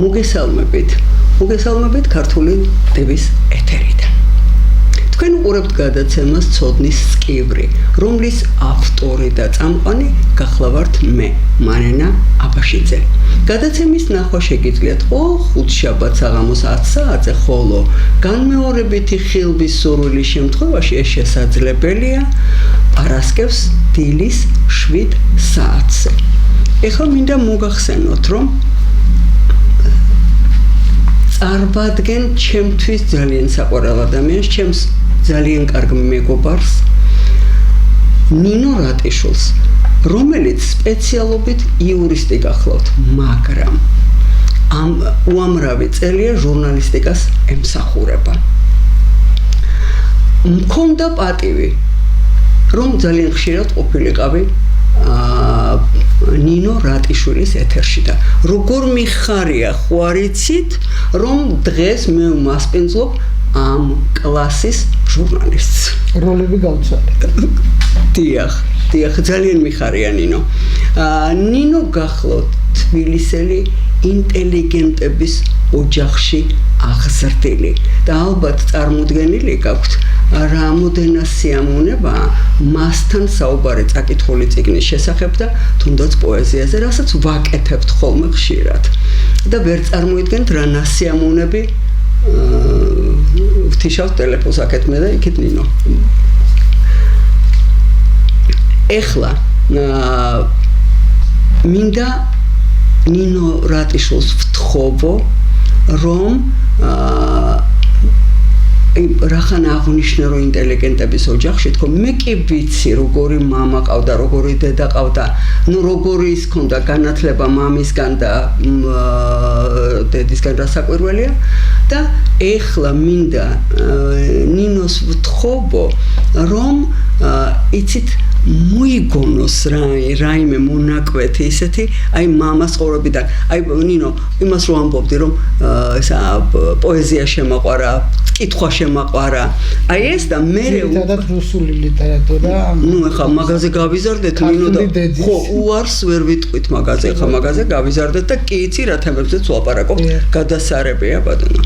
მოგესალმებით ქართული ტივის ეთერიდან. თქვენ უყურებთ გადაცემას ცოდნის სკივრი, რომლის ავტორი და წამყვანი გახლავართ მე, მარინა აბაშიძე. გადაცემის ნახვა შეგიძლიათ ხუთშაბათ საღამოს 10 საათზე, ხოლო განმეორებითი ხილვის სურვილის შემთხვევაში ეს შესაძლებელია პარასკევს დილის 7 საათზე. ეხლა მინდა მოგახსენოთ, რომ წარბადგენ ჩემთვის ძალიან საყვარელ ადამიანს, ჩემს ძალიან კარგ მეგობარს, ნინო რატიშვილს, რომელიც სპეციალობით იურისტი გახლავთ, მაგრამ ამ უამრავი წელია ჟურნალისტიკას ემსახურება. მქონდა პატივი, რომ ძალიან ხშირად ყოფილიყავი ნინო რატიშვილის ეთერში და როგორ მიხარია ხوارიცით, რომ დღეს მე მასპინძლობ ამ კლასის ჟურნალისტს. როლები გავცვალეთ. დიახ, ძალიან მიხარია ნინო. ნინო გახლავთ თბილისელი ინტელიგენტების ოჯახში აღზრდილი და ალბათ წარმოდგენილი გაქვთ რამოდენა სიამოვნება მასთან საუბარი წაკითხული წიგნის შესახებ და თუნდაც პოეზიაზე, რასაც ვაკეთებთ ხოლმე ხშირად. და ვერ წარმოიდგენთ რა ნასიამოვნები ვთიშავთ ტელეფონს აქეთ მე და იქით ნინო. ეხლა მინდა ნინო რატიშვილს ვთხოვო, რომ რახან აღნიშნა რომ ინტელიგენტების ოჯახში თქო მე კი ვიცი როგორი მამა ყავდა, როგორი დედა ყავდა, როგორი ის ქონდა განათლება მამისგან და დედისგან რასაკვირველია და ეხლა მინდა ნინოს ვთხოვო, რომ იცით მოიგონოს რაიმე მონაკვეთი ისეთი, აი მამას ცხოვრებიდან. აი ნინო, იმას რომ ამბობდი, რომ ესა პოეზია შემაყვარა, კითხვა შემაყვარა. აი ეს და მე ერთადად რუსული ლიტერატურა. ნუ ეხლა მაგაზე გავიზარდეთ ნინო და ხო უარს ვერ ვიტყვით მაგაზე, ეხლა მაგაზე გავიზარდეთ და კი იცი რა თემებზეც ვლაპარაკობ, გადასარებია ბატონო.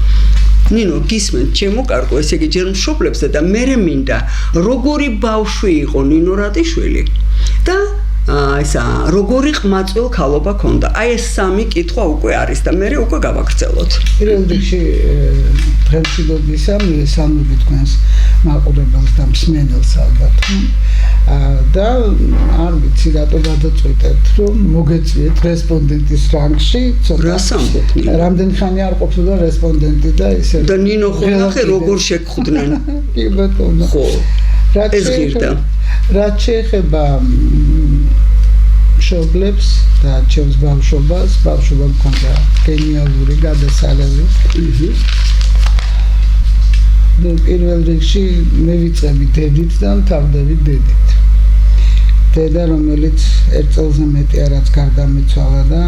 ნინო, გისმენთ ჩემო კარგო, ესე იგი ჯერ მშობლებზე და მე მინდა როგორი ბავშვი იყო ნინო რატიშვილი და ისა როგორი ყმაწვილ ქალობა ქონდა. აი ეს სამი კითხვა უკვე არის და მე უკვე გავაგრძელოთ. პირველ რიგში დღემშვიდობისა მისამები თქვენს მაყურებელს და მსმენელს ალბათ. და არ ვიცი რატო გადაწყვეტეთ რომ მოგეწვიეთ რესპონდენტის რანგში, რამდენი ხანი არ ყოფილა რესპონდენტი და ისე და ნინო ხო ნახე როგორ შეგხვდნენ. კი ბატონო. ხო. ეს ღირდა. რაც შეეხება მშობლებს და ჩემს ბავშვობას მქონდა გენიალური გადასარევი. პირველ რიგში მე ვიწყები დედით და მთავრდები დედით. დედა, რომელიც ერთ წელზე მეტია რაც გარდამეცვალა და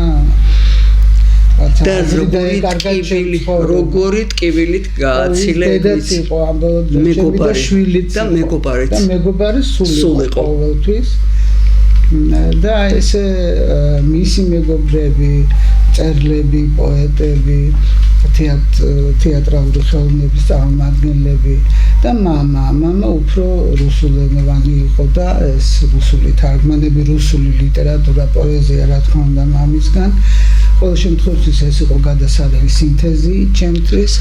როგორი ტკივილით გააცილე დედაც იყო ამ ბოლოდში და შვილიც და მეგობარი სულ იყო ყოველთვის. და ესე მისი მეგობრები, წერლები, პოეტები, თეატრალური ხელოვნების წარმომადგენლები და მამა უფრო რუსულენოვანი იყო და ეს რუსული თარგმანები, რუსული ლიტერატურა, პოეზია რა თქმა უნდა მამისგან. ყოველ შემთხვევაში ეს იყო გადასარევი სინთეზი ჩემთვის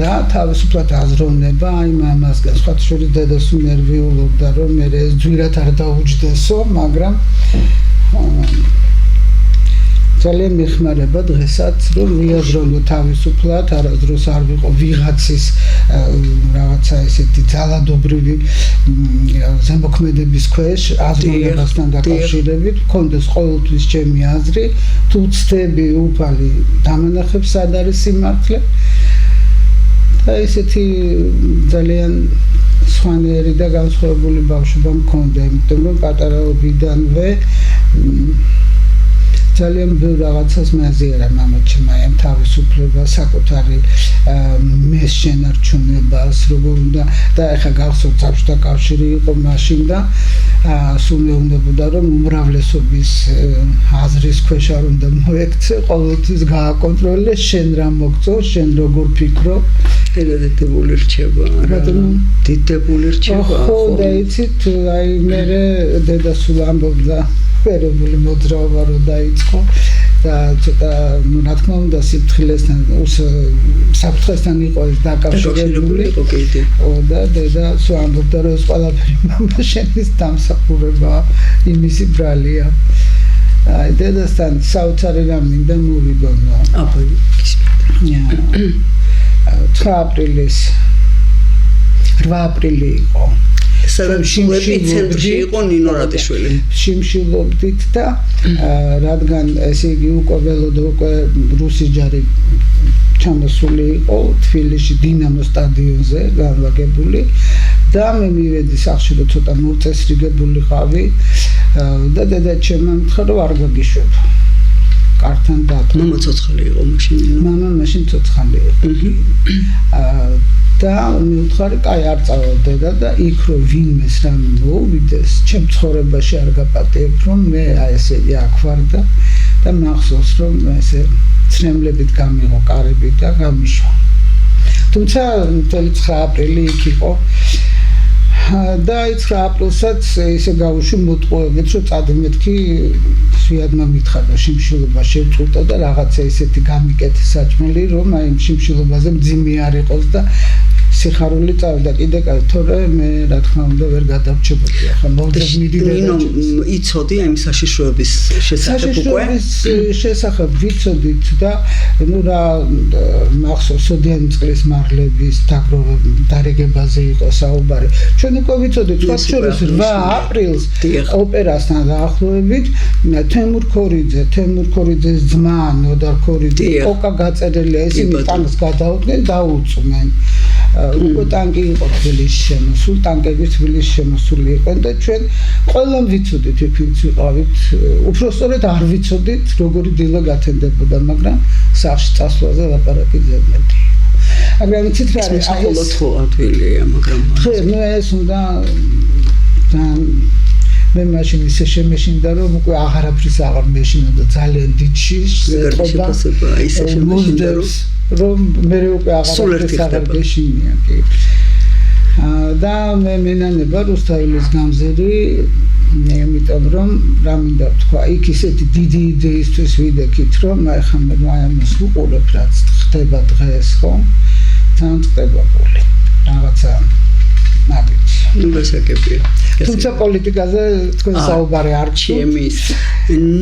და თავისუფლად აზროვნება აი მამასგან. სხვათა შორის დედას უნერვიულობდა რომ მე ეს ძვირად არ დაუჯდესო, მაგრამ ძალიან მეხმარება დღესაც რომ მიაზროვნო თავისუფლად, არასდროს არ ვიყო ვიღაცის რაღაცა ესეთი ძალადობრივი ზემოქმედების ქვეშ აზროვნებასთან დაკავშირებით, მქონდეს ყოველთვის ჩემი აზრი, თუ ვცდები უფალი დამანახებს სად არის სიმართლე და ესეთი ძალიან სხვანაირი და განსხვავებული ბავშვობა მქონდა, იმიტომ რომ პატარაობიდანვე ძალიან ბევრ რაღაცას მაზიერა მამაჩემ აი ამ თავისუფლება საკუთარი მეს შენარჩუნებას როგორ უნდა და ეხა გახსოვთ საბჭოთა კავშირი იყო მაშინ და სულ მეუბნებოდა რომ უმრავლესობის აზრის ქვეშ არ უნდა მოექცე ყოველთვის გააკონტროლე შენ რა მოგწო შენ როგორ ფიქრო დედებული რჩება დიდებული რჩება ხო და იცით აი მე დედა სულ ამბობდა ფერებული მოძრაობა რო დაიწყო და ცოტა რა თქმა უნდა საფრთხესთან იყო ეს დაკავშირებული და დედა სულ ამბობდა რომ ეს ყველაფერი მამა შენის დამსახურება იმისი ბრალია აი დედასთან საოცარი რამ მინდა მოვიგონო აბა გისმენთ 8 აპრილი იყო სადაც ეპიცენტრში იყო ნინო რატიშვილი შიმშილობდით და რადგან ესე იგი უკვე ველოდა უკვე რუსი ჯარი ჩამოსული იყო თბილისში დინამო სტადიონზე განლაგებული და მე მივედი სახლში რომ ცოტა მოწესრიგებული ხავი და დედა ჩემმა მითხრა რომ არ გაგიშვებ კართან დატო მამა ცოცხალი იყო მაშინ მამა მაშინ ცოცხალი იყო და მივთხარი კაი არ წავალ დედა და იქ რომ ვინმეს რამე მოვიდეს ჩემ ცხოვრებაში არ გაპატიებ რომ მე აი ესე აქ ვარ და მახსოვს რომ ესე ცნემლებით გამიღო კარები და გამიშვა თუმცა 9 აპრილი იქ იყო და 9 აპრილსაც ისე გავუშვი მოტყუებით რომ წადი მეთქი სვიადმა მითხარა შიმშილობა შევწყვიტა და რაღაცა ისეთი გამიკეთე საჭმელი რომ აი შიმშილობაზე მძიმე არ იყოს და სიხარული წავიდა კიდე თორე მე რა თქმა უნდა ვერ გადავრჩებოდი ახლა მოვდები მიდიდე იცოდი აი საშიშროების შესახებ უკვე შესახებ ვიცოდით და ნუ რა მახსოვს სოდიანი წყლის მარლების დარიგებაზე იყო საუბარი ჩვენ უკვე ვიცოდით სხვა შორის 8 აპრილს ოპერასთან დაახლოებით თემურ ქორიძეს ძმა ნოდარ ქორიძე ოკა გაწერილია ისინი ტანკს გადაუდგნენ დაუწმენ უკვე ტანკი იყო თბილისში შემოსული, ტანკები თბილისში შემოსული იყვნენ და ჩვენ ყველამ ვიცოდით იქ ვინც ვიყავით, უпростоრად არ ვიცოდით როგორი დილა გათენდებოდა, მაგრამ სახლში წასვლაზე ლაპარაკი ძებნოდი. მაგრამ იცით რა არის? აი ეს ხო ადვილია, მაგრამ ხო, მე ეს უნდა მე მაშინ ისე შემეშინდა რომ უკვე აღარაფრის აღარ მეშინოდა ძალიან დიდში შეფასება ისე შემეშინდა რომ მე უკვე აღარ გეშინია კი და მე მენანება რუსთაველის გამზერი იმიტომ რომ რა მინდა თქვა იქ ისეთი დიდი იდეისთვის ვიდექით რომ აი ხა მე მაინც ვუყურებ რაც ხდება დღეს ხო თან წდებებული რაღაცა მაგით ნუ გასაგებია თუმცა პოლიტიკაზე თქვენ საუბარი არ ჩემის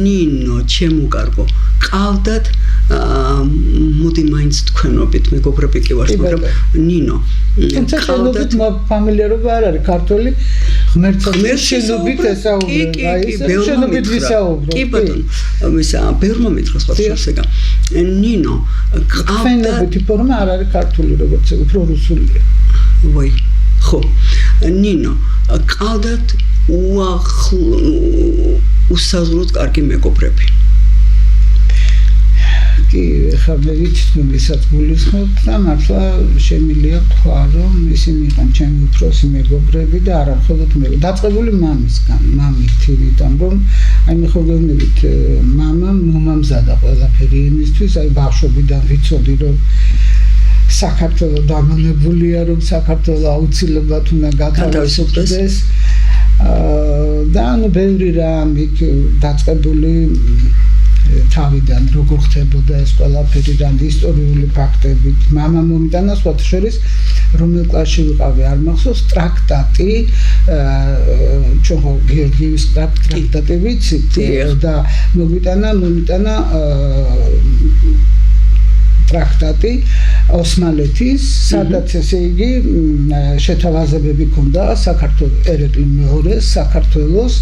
ნინო ჩემუკარგო ყავდათ მოდი მაინც თქვენობით მეგობრები კი ვართ მაგრამ ნინო ყავდათ ფამილიერობა არ არის ქართველი ღმერთშენობით ესაუბრება აი შენობით ვისაუბროთ კი ბატონო მისა ბევრმა მითხრა სხვა შეხება ნინო ყავდათ ფორმა არ არის ქართული როგორც უფრო რუსულია ვაი ხო ნინო ყავდათ უსაზღვროდ კარგი მეგობრები კი ხა მე ვიცი ვისაც გულისხმობ და მართლა შემიძლია თქვა რომ ისინი იყვნენ ჩემი უფროსი მეგობრები და არა მხოლოდ მე დაწყებული მამისგან მამით იმიტომ რომ აი მე ხო გეუბნებით მამამ მომამზადა ყველაფერი იმისთვის აი ბავშვობიდან ვიცოდი რომ საქართველოს დამონებულია რომ საქართველოს აუცილებლად უნდა გათავისუფლდეს და ნუ ბევრი რამ იქ დაწყებული თავიდან როგორ ხდებოდა ეს ყველაფერი და ისტორიული ფაქტებით მამა მომიტანა სხვა შორის რომელ კლასში ვიყავი არ მახსოვს ტრაქტატი ჩვენ ხო გიორგიევის ტრაქტატი ვიცით და მომიტანა ტრაქტატი ოსმალეთის სადაც ესე იგი შეთავაზებები ქონდა საქართველოს ერეკლი მეორეს საქართველოს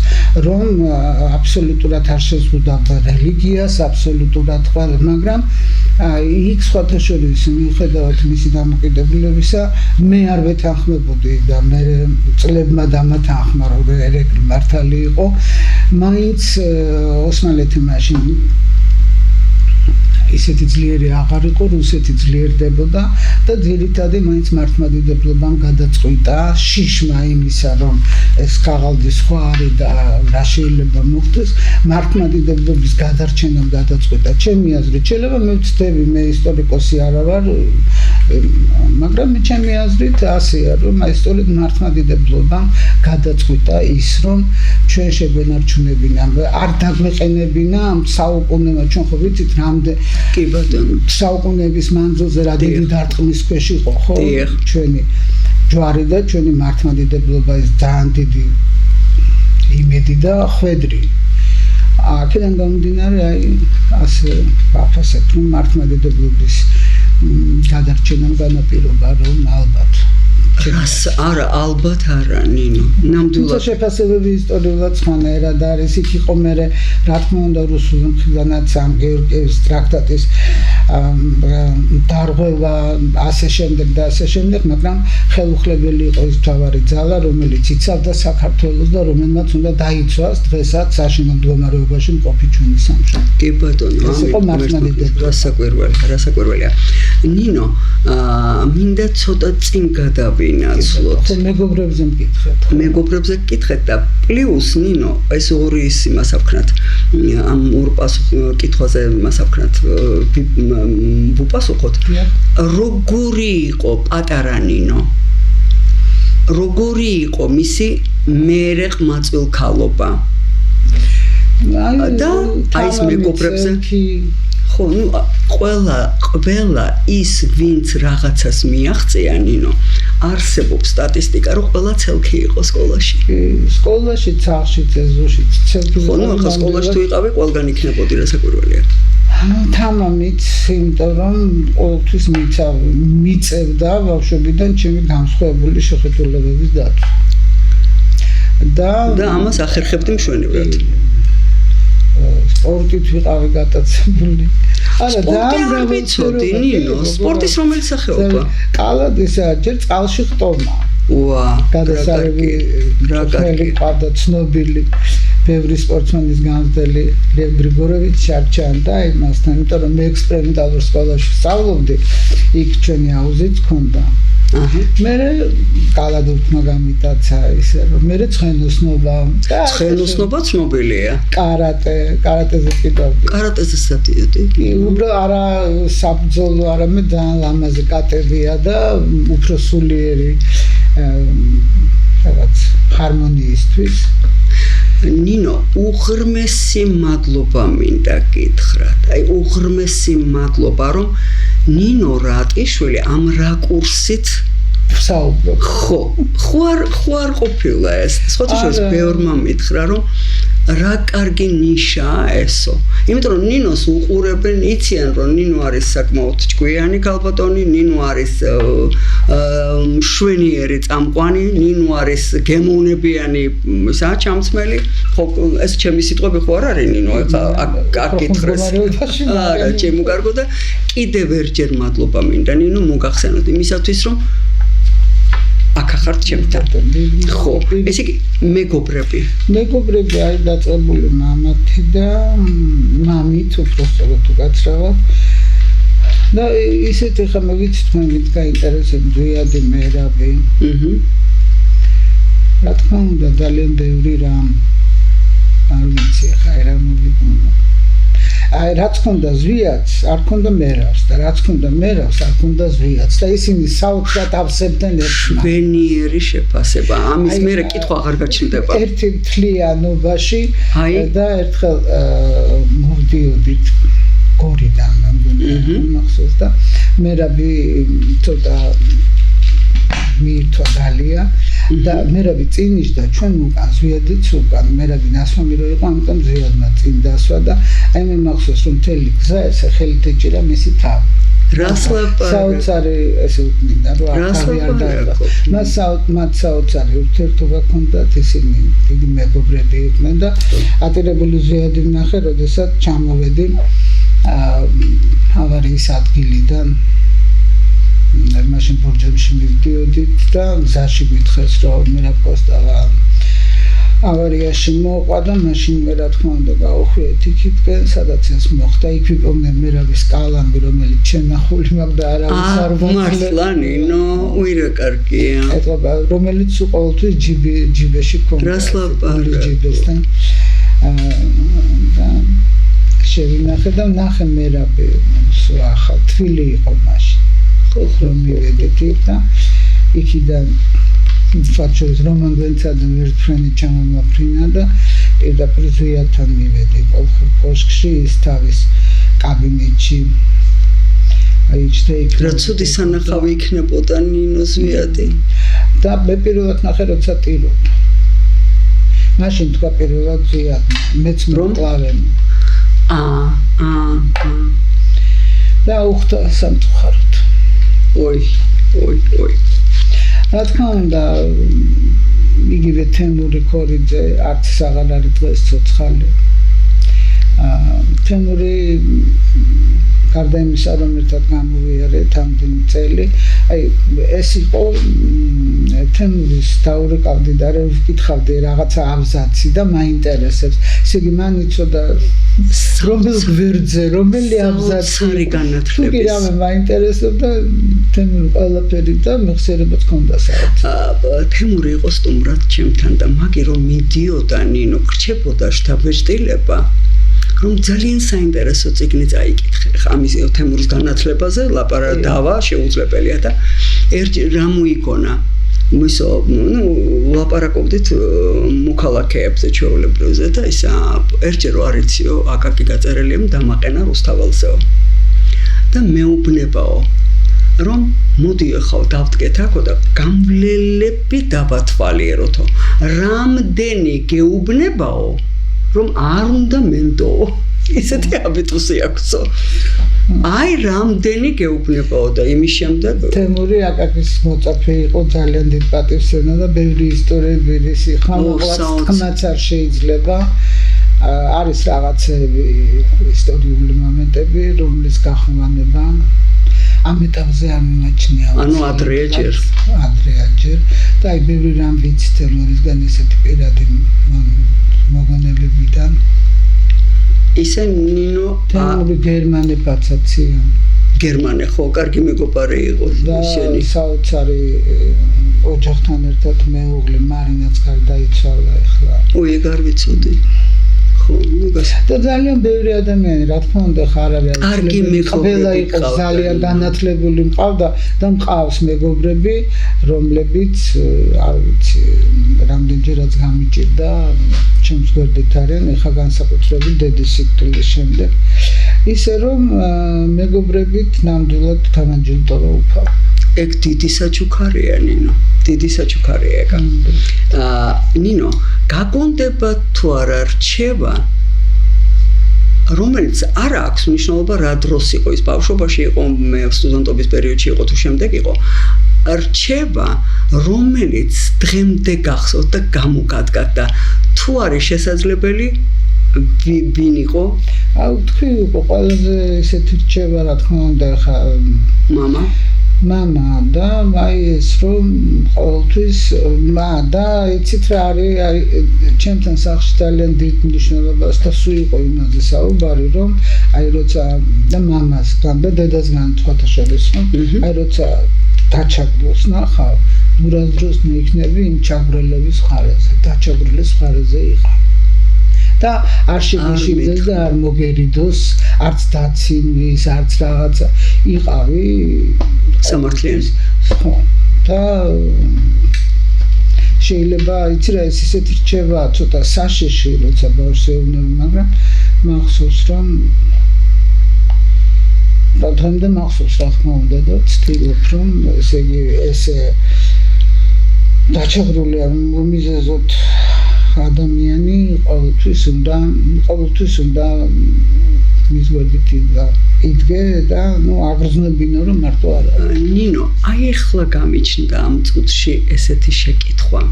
რომ აბსოლუტურად არ შეზღუდა რელიგიას აბსოლუტურად ყველა მაგრამ იქ სხვათა შორის მიუხედავად მისი დამოკიდებულებისა მე არ ვეთანხმებოდი და მე წლებმა დამათანხმა რომ ერეკლი მართალი იყო მაინც ოსმალეთი მაშინ ისეთი ძლიერი აღარ იყო, რუსეთი ძლიერდებოდა და ძირითადად მაინც მართლმადიდებლობამ გადაწყვიტა შიშმა იმისა, რომ ეს ქაღალდი სხვა არის და რა შეიძლება მოხდეს, მართლმადიდებლობის გადარჩენამ გადაწყვიტა. ჩემი აზრით, შეიძლება მე ვცდები, მე ისტორიკოსი არა ვარ, მაგრამ ჩემი აზრით ასეა, რომ ისტორიულ მართლმადიდებლობამ გადაწყვიტა ის, რომ ჩვენ შეგვენარჩუნებინა, არ დაგვეყენებინა საუკუნემა, ჩვენ ხო ვიცით რამდენი კი ბატონო საუკუნეების მანძილზე რა დიდი დარტყმის ქვეშ იყო ხო ჩვენი ჯვარი და ჩვენი მართლმადიდებლობა ის ძალიან დიდი იმედი და ხვედრი აქედან გამომდინარე აი ასე ვაფასებთ რომ მართლმადიდებლობის გადარჩენამ განაპირობა რომ ალბათ არა ალბათ არა ნინო ნამდვილად შეფასებები ისტორიულად სხვანაირად არის იქ იყო მე რა თქმა უნდა რუსულ მხრიდანაც ამ გეორგიევის ტრაქტატის დარღვევა ასე შემდეგ და ასე შემდეგ მაგრამ ხელუხლებელი იყო ის მთავარი ძალა რომელიც იცავდა საქართველოს და რომელმაც უნდა დაიცვას დღესაც საშინო მდგომარეობაში მყოფი ჩვენი სამშობლო კი ბატონო ეს იყო მართლმადიდებლობა რასაკვირველია ნინო მინდა ცოტა წინ გადავინაცვლოთ მეგობრებზე მკითხეთ და პლუს ნინო ეს ორი ისი მასავქნათ ამ ორ კითხვაზე მასავქნათ ვუპასუხოთ როგორი იყო პატარა ნინო როგორი იყო მისი მერე ყმაწვილ ქალობა და აი ეს მეგობრებზე ხო ნუ ყველა ის ვინც რაღაცას მიაღწია ნინო არსებობს სტატისტიკა რომ ყველა ცელქი იყო სკოლაში ცალში წეზოში ცელქი ხო ნუ ახლა სკოლაში თუ იყავი ყველგან იქნებოდი რასაკვირველია თამამით იმიტომ რომ ყოველთვის მიწევდა ბავშვობიდან ჩემი განსხვავებული შეხედულებების დაცვა და ამას ახერხებდი მშვენივრად სპორტით ვიყავი გატაცებული არა და ვიცოდი ნინო სპორტის რომელი სახეობა კალადისა ჯერ წყალში ხტომა ვა გადასარევი რა კარგი ყავდა ცნობილი ბევრი სპორტსმენის განძელი ლევ გრიგოროვიჩ შარჩან და იმასთან იმიტომ რომ მე ექსპერიმენტალურ სკოლაში სწავლობდი იქ ჩვენი აუზიც ჰქონდა მე კალადურთმა გამიტაცა ისე რომ მე ცხენოსნობა ცნობილია კარატეზე კიდევ კარატეზე სადიოდი უბრალოდ არა საბრძოლო არამედ ძალიან ლამაზი კატებია და უფრო სულიერი რაღაც ჰარმონიისთვის ნინო უღრმესი მადლობა მინდა გითხრათ აი უღრმესი მადლობა რომ ნინო რატიშვილი ამ რაკურსით საუბრობ ხო არ ყოფილა ეს სხვათაშორის ბევრმა მითხრა რომ რა კარგი ნიშაა ესო იმიტომ რომ ნინოს უყურებენ იციან რომ ნინო არის საკმაოდ ჭკვიანი ქალბატონი ნინო არის მშვენიერი წამყვანი ნინო არის გემოვნებიანი საჩამცმელი ხო ეს ჩემი სიტყვები ხო არ არის ნინო ეხა აკითხრეს არა ჩემო კარგო და კიდევ ერჯერ მადლობა მინდა ნინო მოგახსენოთ იმისათვის რომ ახახართ ჩემთან ხო ესე იგი მეგობრები არის დაწყებული მამათი და მამით უბრალოდ უკაცრავად და ისეთ ხა მე ვიცით მე გაინტერესებს ძვიადი მერაბი რა თქმა უნდა ძალიან ბევრი რამ არ ვიცი ხა რა მოგიგონა აი რაც ქონდა ზვიაც არ ქონდა მერავს და რაც ქონდა მერავს არ ქონდა ზვიაც და ისინი საოცრად ავსებდნენ ერთმანეთს ვენიერი შეფასება ამის მერე კითხვა აღარ გაჩნდება ერთი თლიანობაში და ერთხელ მოვდიოდით გორიდან მახსოვს და მერაბი ცოტა მირთვა გალია და მერაბი წინიშდა ჩვენ უკან ზვიადიც უკან მერაბი ნასვამი რო იყო ამიტომ ზვიადმა წინ დასვა და აი მე მახსოვს რომ მთელი გზა ესე ხელით ეჭირა მისი თავი საოცარი ესე უკნინდა რომ ახალი არ დაება მათ საოცარი ურთიერთობა ჰქონდათ ისინი დიდი მეგობრები იყვნენ და ატირებული ზვიადი ვნახე როდესაც ჩამოვედი ავარიის ადგილიდან მაშინ ბურჯებში მივდიოდით და გზაში გითხეს რომ მე რა პოსტავა ავარიაში მოყვა და მაშინ მე რა თქმა უნდა გავუხვიეთ იქითკენ, სადაც ეს მოხდა, იქ ვიპოვნე მერაბის კალამი, რომელიც შენახული მაქვს და არავის არ მართლა ნინო, უირა კარგია. ეთყობა, რომელიც ყოველთვის ჯიბეში ქონდა. რას ლაპარაკობ? ჯიბესთან. და შევინახე და ნახე მერაბი, ახალ თვილი იყო მაშინ. რომ მივედით და იქიდან ფაქტორს რომან გვენცადა ერთფრენი ჩამომაფრინა და პირდაპირ ზვიათთან მივედი ყოველ კოშკში ის თავის კაბინეტში აი ჩდეიქ რა ცუდი სანახავი იქნებოდა ნინო ზვიათი და მე პირველად ნახე როცა ტირობდა მაშინ თქვა პირველად ზვიათმა მეც მოკლავენი და უხდა სამწუხაროდ ой რა თქმა უნდა იგივე თემური ქორიძე არც აღარ არის დღეს ცოცხალი თემური გარდა იმისა რომ ერთად გამოვიარეთ ამდენი წელი აი ეს იყო თემურის დაურეკავდი და რა ვკითხავდი რაღაცა აბზაცი და მაინტერესებს ესე იგი მან იცოდა რომელ გვერდზე რომელი აბზაცი განათლების თუ რა მაინტერესებდა თემური ყველაფერი და მეხსიერებაც ჰქონდა საერთოდ თემური იყო სტუმრად ჩემთან და მაგი რომ მიდიოდა ნინო ხრჩებოდა შთაბეჭდილება რომ ძალიან საინტერესო წიგნი წაიკითხე. ამის თემურის განათლებაზე ლაპარაკი დავა შეუძლებელია და ერთ რა მოიგონა. მისო, ლაპარაკობდით მოქალაქეებზე ჩვეულებრივზე და ისა ერთჯერ არ იციო აკაკი გაწერელიამ დამაყენა რუსთაველზეო. და მეუბნებაო რომ მოდი ახლა დავდგეთ აქო და გამვლელები დაბათვალიეროთო. რამდენი გეუბნებაო რომ არ უნდა მენდო ისეთი აბიტუსი აქვსო აი რამდენი გეუბნებაო და იმის შემდეგ თემური აკაკის მოწაფე იყო ძალიან დიდ პატივსცემა და ბევრი ისტორიები ხამაღლაც თქმაც არ შეიძლება არის რაღაცები ისტორიული მომენტები რომლის გახმოვანება ამ ეტაპზე არ მიმაჩნია ანუ ადრეა ჯერ და აი ბევრი რამ ვიცი თემურისგან ესეთი პირადი მოგონებებიდან ისე ნინო თემური გერმანე პაცაცია გერმანე ხო კარგი მეგობარი იყო ისინი საოცარი ოჯახთან ერთად მეუღლე მარინაც გარდაიცვალა ახლა უი გარ ვიცოდი და ძალიან ბევრი ადამიანი რა თქმა უნდა კარგი მეგობრები იყო ძალიან განათლებული მყავდა და მყავს მეგობრები რომლებიც არ ვიცი რამდენჯერაც გამიჭირდა ჩემს გვერდით არიან ეხა განსაკუთრებით დედის სიკვდილის შემდეგ ისე რომ მეგობრებით ნამდვილად თანაჯილდოება უფალ ეგ დიდი საჩუქარია ნინო დიდი საჩუქარია ეგ ნინო გაგონდება თუ არა რჩევა რომელიც არ აქვს მნიშვნელობა რა დროს იყო ის ბავშვობაში იყო მე სტუდენტობის პერიოდში იყო თუ შემდეგ იყო რჩევა რომელიც დღემდე გახსოვთ და გამოგადგათ და თუ არის შესაძლებელი ვინ იყო აუ თქვი იყო ყველაზე ესეთი რჩევა რა თქმა უნდა ხა მამა და აი ეს რომ ყოველთვის და იცით რა არის ჩემთან სახლში ძალიან დიდ მნიშვნელობას და სულ იყო იმაზე საუბარი რომ აი როცა და მამასგან და დედასგან თქვათა შორის აი როცა დაჩაგდოს ნახავ ურაზდროს მეიქნები იმ ჩაგვრელების ხარეზე დაჩაგვრელის ხარეზე იყო და არ შეგვიშილდეს და არ მოგერიდოს არც დაცინვის არც რაღაცა იყავი სამართლიანი ხო და შეიძლება იცი რა ეს ისეთი რჩება ცოტა საშიში როცა ბავშვს ეუბნები მაგრამ მახსოვს რომ და დღემდე მახსოვს რა თქმა უნდა და ვცდილობ რომ ესე იგი ესე დაჩაგრული არ მომიზეზოთ ადამიანი ყოველთვის უნდა მის გვერდით იდგე და აგრძნობინო რომ მარტო არა ნინო აი ახლა გამიჩნდა ამ წუთში ესეთი შეკითხვა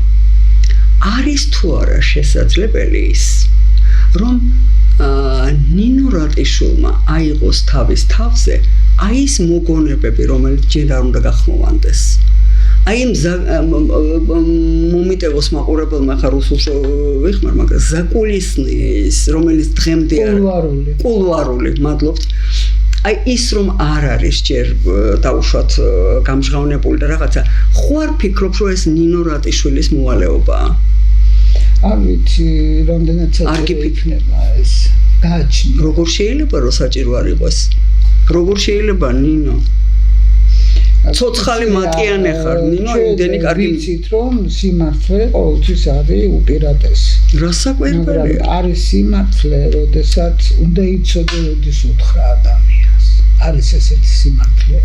არის თუ არა შესაძლებელი ის რომ ნინო რატიშულმა აიღოს თავის თავზე აი ის მოგონებები რომელიც ჯერ არ უნდა გახმოვანდეს აი მომიტევოს მაყურებელმა ხარ რუსულში ვიხმარ, მაგრამ ზაკულისნის, რომელიც დღემდე კულუარული, მადლობთ. აი ის რომ არ არის ჯერ დაუშვათ გამჟღავნებული და რაღაცა, ხო არ ფიქრობ, რომ ეს ნინო რატიშვილის მოვალეობაა? არ ვიცი, რამდენად საჭირო იქნება ეს გააჩნია. როგორ შეიძლება რომ საჭირო არ იყოს? როგორ შეიძლება ნინო? ცოცხალი მატიანე ხარ, ნინო, იმდენი კარგი ვიცით რომ სიმართლე ყოველთვის არის უპირატესი. რა საკვირველია? არის სიმართლე, როდესაც უნდა იცოდე, როდის უთხრა ადამიანს. არის ესეთი სიმართლე.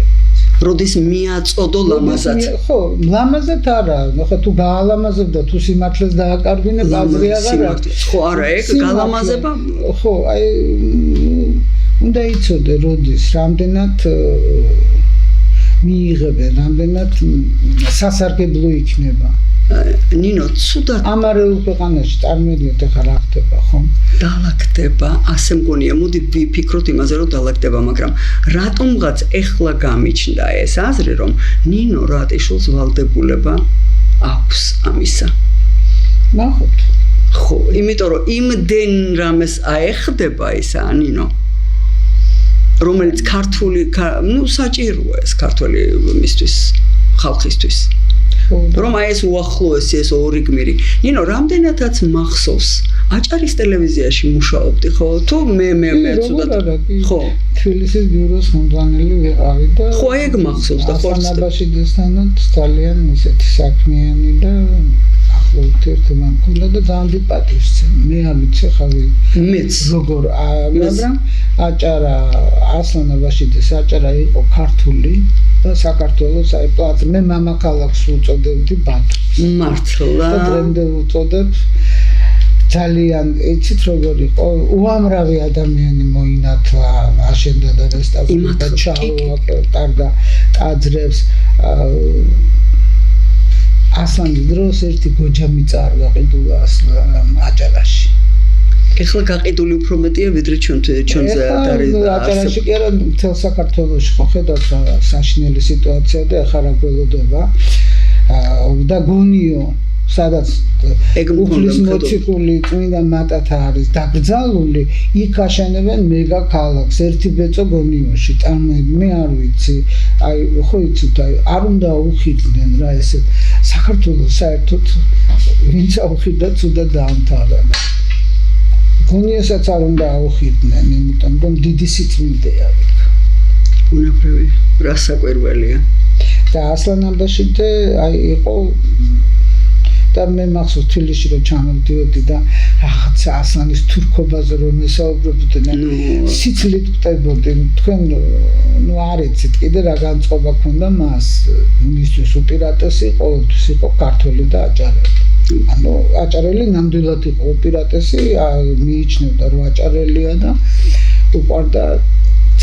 როდის მიაწოდო ლამაზად. ხო, ლამაზად არა, ხო თუ გაალამაზებ და თუ სიმართლეს დააკარგვინებ, აზრი აღარ აქვს. ხო, არა, ეგ გალამაზება. ხო, აი უნდა იცოდე, როდის, რამდენად მიიღებენ, რამდენად სასარგებლო იქნება. ნინო, ცუდად ამარეულ ქვეყანაში წარმოვიდგინეთ ახლა რა ხდება, ხო? დალაგდება, ასე მგონია, მოდი ვიფიქროთ იმაზე, რომ დალაგდება, მაგრამ რატომღაც ეხლა გამიჩნდა ეს აზრი, რომ ნინო რატიშვილს ვალდებულება აქვს ამისა. ნახოთ. ხო, იმიტომ რომ იმდენ რამეს აეხდება ისა, ნინო. რომელიც ქართული, საჭიროა ეს ქართული მისთვის, ხალხისთვის. რომ აი ეს უახლოესი ეს ორი გმირი. ნინო, რამდენადაც მახსოვს, აჭარის ტელევიზიაში მუშაობდი, ხო? თუ მე ცუდად. ხო. თბილისის ბიუროს ხელმძღვანელი ვიყავი და ხო, ეგ მახსოვს და ხო. ასლანაბაშიძესთანაც ძალიან ისეთი საქმიანი და ურთიერთობა მქონდა და ძალიან დიდ პატივს მე არ ვიცი ხავი მეც როგორ მაგრამ აჭარა ასლანაბაშიძეს აჭარა იყო ქართული და საქართველოს აი პლატ მე მამაქალაქს უწოდებდი ბათუმს მართლა და დღემდე ვუწოდებ ძალიან იცით როგორ იყო უამრავი ადამიანი მოინათლა აშენდა და რესტავრირდა ჩაუყარდა ტაძრებს ასლანის დროს ერთი გოჯამი წარდა ყიდულა აჭარაში. ეხლა გაყიდული უფრო მეტია ვიდრე ჩვენზე არის აჭარაში კი არა მთელ საქართველოში ხო ხედავთ რა საშინელი სიტუაცია და ეხლა რა გველოდება და გონიო სადაც უფლის მოციქული წმინდა მატათა არის დაკრძალული იქ აშენებენ მეგა ქალაქს ერთი ბეწო გონიოში წარმოიდგინე მე არ ვიცი აი ხო იცით აი არ უნდა უხიდნენ რა ესე საქართველოს საერთოდ ვინც აუხიდა ცუდად დაამთავრა გონიასაც არ უნდა აუხიდნენ იმიტომ რომ დიდი სიწმინდეა იქ უნებრივი რა საკვირველია და ასლანაბაშიძე აი იყო და მე მახსოვს თბილისში რომ ჩამოვდიოდი და რაღაცა ასლანის თურქობაზე რომ ესაუბრებოდნენ სიცილით ვტებოდი თქვენ ნუ არ იცით კიდე რა განწყობა ქონდა მას მისთვის უპირატესი ყოველთვის იყო ქართველი და აჭარელი ანუ აჭარელი ნამდვილად იყო უპირატესი მიიჩნევდა რომ აჭარელია და უყვარდა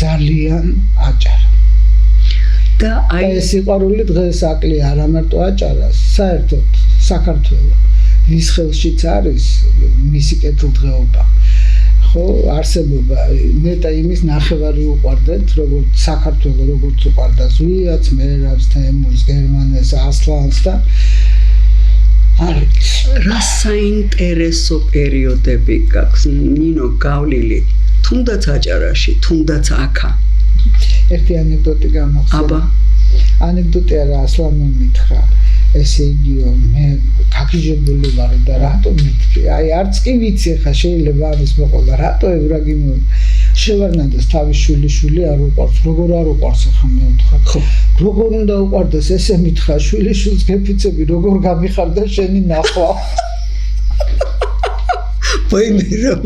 ძალიან აჭარა და აი ეს სიყვარული დღეს აკლია არა მარტო აჭარას საერთოდ საქართველოს ვის ხელშიც არის მისი კეთილდღეობა ხო არსებობა მეტა იმის ნახევარი უყვარდეთ როგორც საქართველოს როგორც უყვარდა ზვიაც მერავს თემურს გერმანეს ასლანს და არის რა საინტერესო პერიოდები გაქვს ნინო გავლილი თუნდაც აჭარაში თუნდაც აქა ერთი ანეკდოტი გამახსენდა აბა ანეკდოტი არა ასლანმა მითხრა ესე იგიო მე გაგიჟებული ვარ და რატო მითქი აი არც კი ვიცი ხა შეიძლება ამის მოყოლა რატო ევრაგი შევარნადეს თავის შვილი არ უყვარს როგორ არ უყვარს ხა მე ვთქვა ხო როგორ უნდა უყვარდეს ესე მითხრა შვილიშვილს გეფიცები როგორ გამიხარდა შენი ნახვა Поимерам,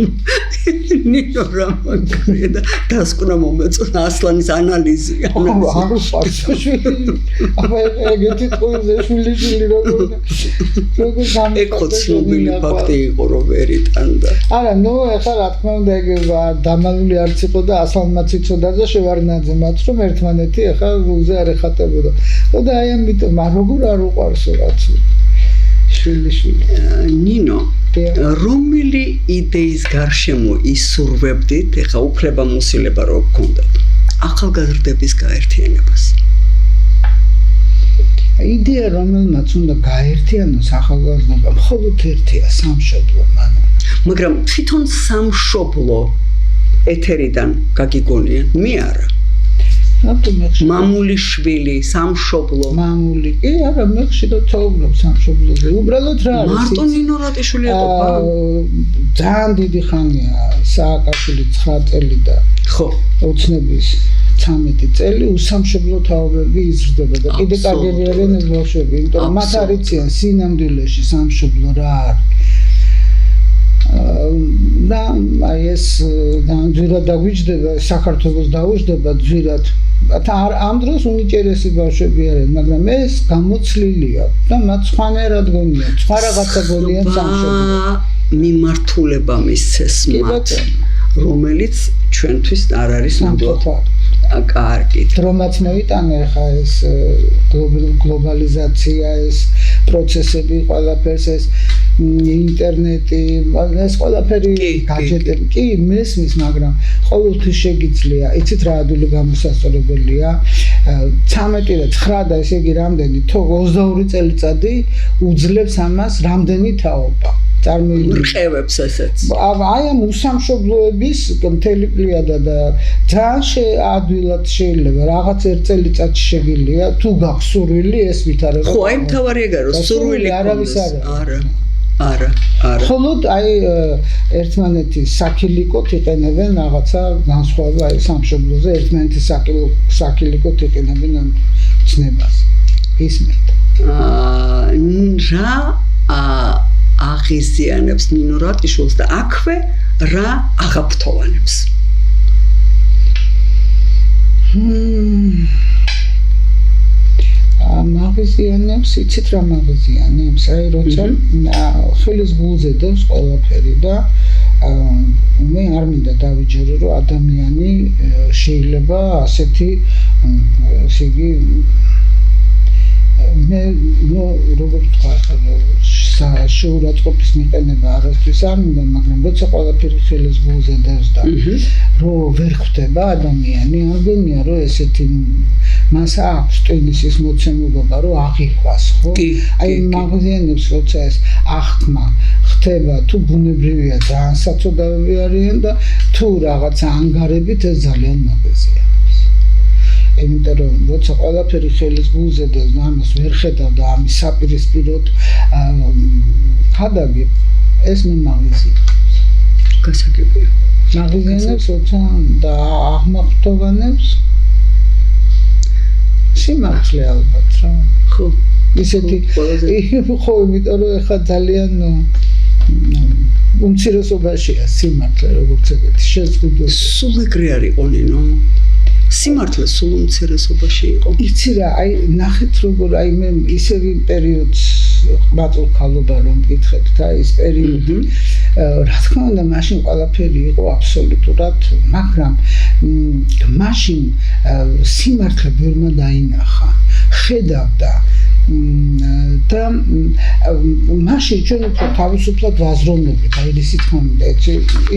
ничего рамагреда, таскуна момецо аслаnis анализи. Ага, пасушвили. Აბა ეგეთი ყოლზე შვილიშვილი როგორ ეგ ცნობილი ფაქტი იყო რომ ვერ იტანდა. არა, ნუ ეხლა რა თქმა უნდა ეგ დამალული არც იყო და ასლანმაც იცოდა და შევარნაძე მათ რომ ერთმანეთი ეხლა გულზე არ ეხატებოდა. და აი ამიტომ როგორ არ უყარსო რაც შვილიშვილი. ნინო რომელი იდეის გარშემო ისურვებდით ეხა უფლებამოსილება რო გქონდათ ახალგაზრდების გაერთიანებას იდეა რომელმაც უნდა გაერთიანოს ახალგაზრდობა მხოლოდ ერთია სამშობლო მანო მაგრამ თვითონ სამშობლო ეთერიდან გაგიგონიან მე არა მამული შვილი სამშობლო მამული კი არა მე ხშირად თაობობ სამშობლოზე უბრალოდ რა არის მარტო ნინო რატიშვილი ეტყობა ძალიან დიდი ხანია სააკაშვილი 9 წელი და ხო ოცნების 13 წელი უსამშობლო თაობები იზრდება და კიდე კარგები არიან ეს ბავშვები იმიტომ რომ მათ არიციან სინამდვილეში სამშობლო რა არის და აი ეს ძვირად დაგვიჯდება საქართველოს დაუჯდება ძვირად ამ დროს უნიჭერესი ბავშვები არიან მაგრამ ეს გამოცლილია და მათ სხვანაირად გონია სხვა რაღაცა გონია სამშობლო მიმართულება მისცეს მათ რომელიც ჩვენთვის არ არის ნამდვილად კარგი რომაც მოიტანა ხა ეს გლობალიზაცია ეს პროცესები ყველაფერს ეს ინტერნეტი ეს ყველაფერი გაჯეტები კი მესმის მაგრამ ყოველთვის შეგიძლია იცით რა ადვილი გამოსასწორებელია 13 და 9 და ესე იგი რამდენი 22 წელიწადი უძლებს ამას რამდენი თაობა რყევებს ესეც აი ამ უსამშობლოების მთელი პლიადა და ძალიან ადვილად შეიძლება რაღაც ერთ წელიწადში შეგიძლია თუ გაქვს სურვილი ეს ვითარება ხო აი მთავარი ეგაა რომ სურვილი არავის არა მხოლოდ აი ერთმანეთის საქილიკოთ იყენებენ რაღაცა განსხვავება აი სამშობლოზე ერთმანეთის საქილიკოთ იყენებენ ამ ცნებას ისმენთ რა აღიზიანებს ნინო რატიშვილს და აქვე რა აღაფრთოვანებს მაგიზიანებს იცით რა მაგიზიანებს აი როცა ხელის გულზე დევს ყველაფერი და მე არ მინდა დავიჯერო რომ ადამიანი შეიძლება ასეთი ესე იგი მე როგორ თქვა შეურაცხყოფის მიყენება არასდროს არ მინდა მაგრამ როცა ყველაფერი ხელის გულზე დევს და რომ ვერ ხვდება ადამიანი არ გონია რომ ესეთი მას აქვს ტვინისის მოცემულობა რომ აღიქვას ხო აი მაგაზიანებს როცა ეს აღქმა ხდება თუ ბუნებრივია ძალიან საწოდავები არიან და თუ რაღაცა ანგარებით ეს ძალიან მაგაზიანებს იმიტომ რომ როცა ყველაფერი ხელის გულზე და ამას ვერ ხედავ და ამის საპირისპიროდ ხადაგებ ეს მე მაგაზიანებს გასაგებია მაგაზიანებს როცა და აღმახტოვანებს სიმართლე ალბათ რა ხო ისეთი ხო იმიტომ რომ ეხა ძალიან უმცირესობაშია სიმართლე როგორც ეგეთი შეზღუდული სულ ეგრე არ იყო ნინო სიმართლე სულ უმცირესობაში იყო იცი რა აი ნახეთ როგორ აი მე ისევ იმ პერიოდს მაწულ ხალობა რომ მკითხეთ და ის პერიოდი რა თქმა უნდა მაშინ ყველაფერი იყო აბსოლუტურად მაგრამ მაშინ სიმართლე ბევრმა დაინახა ხედავდა და მაშინ ჩვენ უფრო თავისუფლად ვაზროვნებით აი რისით ხომ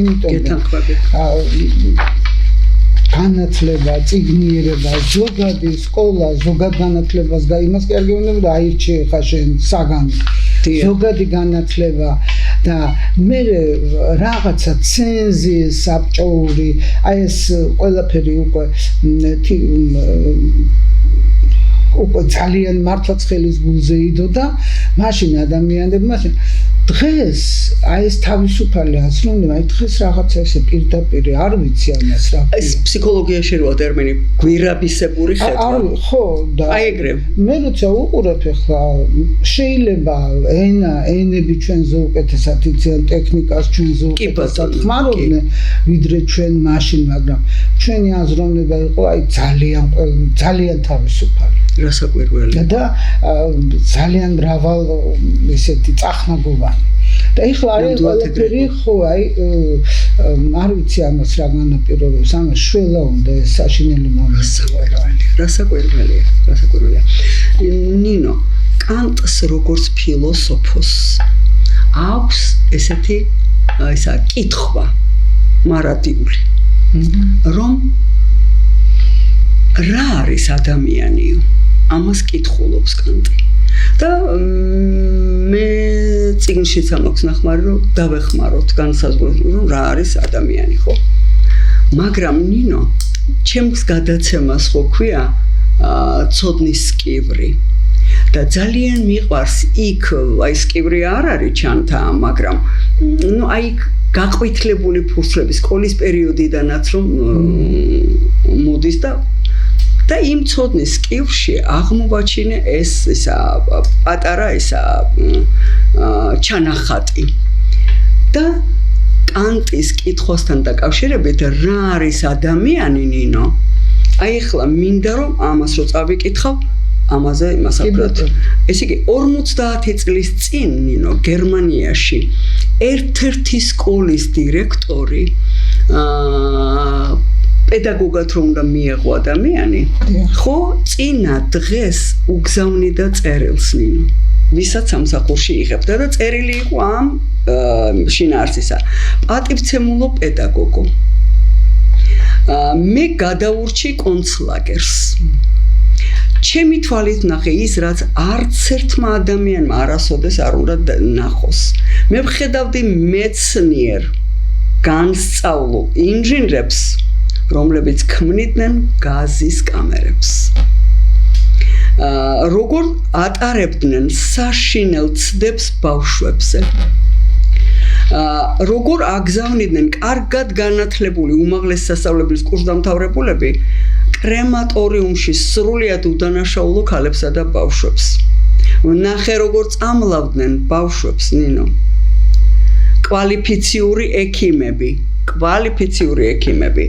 იმიტომ განათლება, წიგნიერება, ზოგადი სკოლა, ზოგად განათლებას და იმას კი არ გეუბნები და აირჩიე ხა შენ საგანი. ზოგადი განათლება და მე რაღაცა ცენზი საბჭოური, აი ეს ყველაფერი უკვე ძალიან მართლაც ხელის გულზე იდო და მაშინ ადამიანებმა დღეს აი ეს თავისუფალი აზროვნება, აი დღეს რაღაცა ესე პირდაპირ არ ვიცი ამას რა. ეს ფსიქოლოგიაში როა ტერმინი გვირაბისებური ხედვა. ხო და აი ეგრე. მე როცა უყურებ ახლა შეიძლება ენები ჩვენზე უკეთესად იციან, ტექნიკას ჩვენზე უკეთესად ხმარობდნენ, ვიდრე ჩვენ მაშინ, მაგრამ ჩვენი აზროვნება იყო აი ძალიან თავისუფალი. რასაკვირველია. და ძალიან მრავალ ესეთი წახნაგოვანი. და ეხლა არის ყველაფერი ხო აი არ ვიცი ამას რა განაპირობებს ამას შველა უნდა ეს საშინელი მომენტი რასაკვირველია ნინო კანტს როგორც ფილოსოფოს აქვს ესეთი ისა კითხვა მარადიული რომ რა არის ადამიანიო ამას კითხულობს კანტი. და მე წიგნშიც ამაქვს ნახმარი, რომ დავეხმაროთ განსაზღვროთ, რომ რა არის ადამიანი, ხო? მაგრამ ნინო, ჩემს გადაცემას ხო ქვია ცოდნის სკივრი. და ძალიან მიყვარს იქ, აი სკივრი არ არის ჩანთა, მაგრამ ნუ აი გაყვითლებული ფურცლები სკოლის პერიოდიდანაც რომ მოდის და იმ ცოდნის სკივრში აღმოვაჩინე ეს ისა პატარა ისა ჩანახატი და კანტის კითხვასთან დაკავშირებით რა არის ადამიანი ნინო აი ახლა მინდა რომ ამას რო წავიკითხავ ამაზე მასაბრად ეს იგი 50 წლის წინ ნინო გერმანიაში ერთ-ერთი სკოლის დირექტორი პედაგოგად რომ უნდა მიეღო ადამიანი ხო წინა დღეს უგზავნიდა წერილს ნინო ვისაც სამსახურში იღებდა და წერილი იყო ამ შინაარსისა პატივცემულო პედაგოგო მე გადაურჩი კონცლაგერს ჩემი თვალით ნახე ის რაც არც ერთმა ადამიანმა არასოდეს არ უნდა ნახოს მე ვხედავდი მეცნიერ განსწავლო ინჟინრებს რომლებიც ქმნიდნენ გაზის კამერებს როგორ ატარებდნენ საშინელ ცდებს ბავშვებზე როგორ აგზავნიდნენ კარგად განათლებული უმაღლეს სასწავლებლის კურსდამთავრებულები კრემატორიუმში სრულიად უდანაშაულო ქალებსა და ბავშვებს ნახე როგორ წამლავდნენ ბავშვებს ნინო კვალიფიციური ექიმები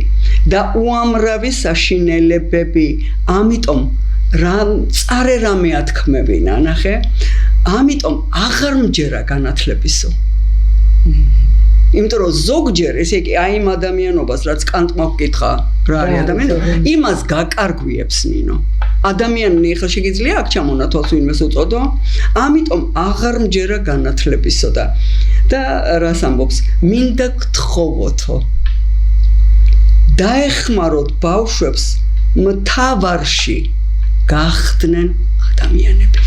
და უამრავი საშინელებები ამიტომ რა წარე რამე ათქმევინა ნახე ამიტომ აღარ მჯერა განათლებისო იმიტომ რომ ზოგჯერ ესე იგი აი იმ ადამიანობას რაც კანტმა ვკითხა რა არის ადამიანი იმას გაკარგვიებს ნინო ადამიანი ახლა შეგიძლია აქ ჩამონათვალოს ვინმეს უწოდო ამიტომ აღარ მჯერა განათლებისო და რას ამბობს მინდა გთხოვოთო დაეხმაროთ ბავშვებს მთავარში გახდნენ ადამიანები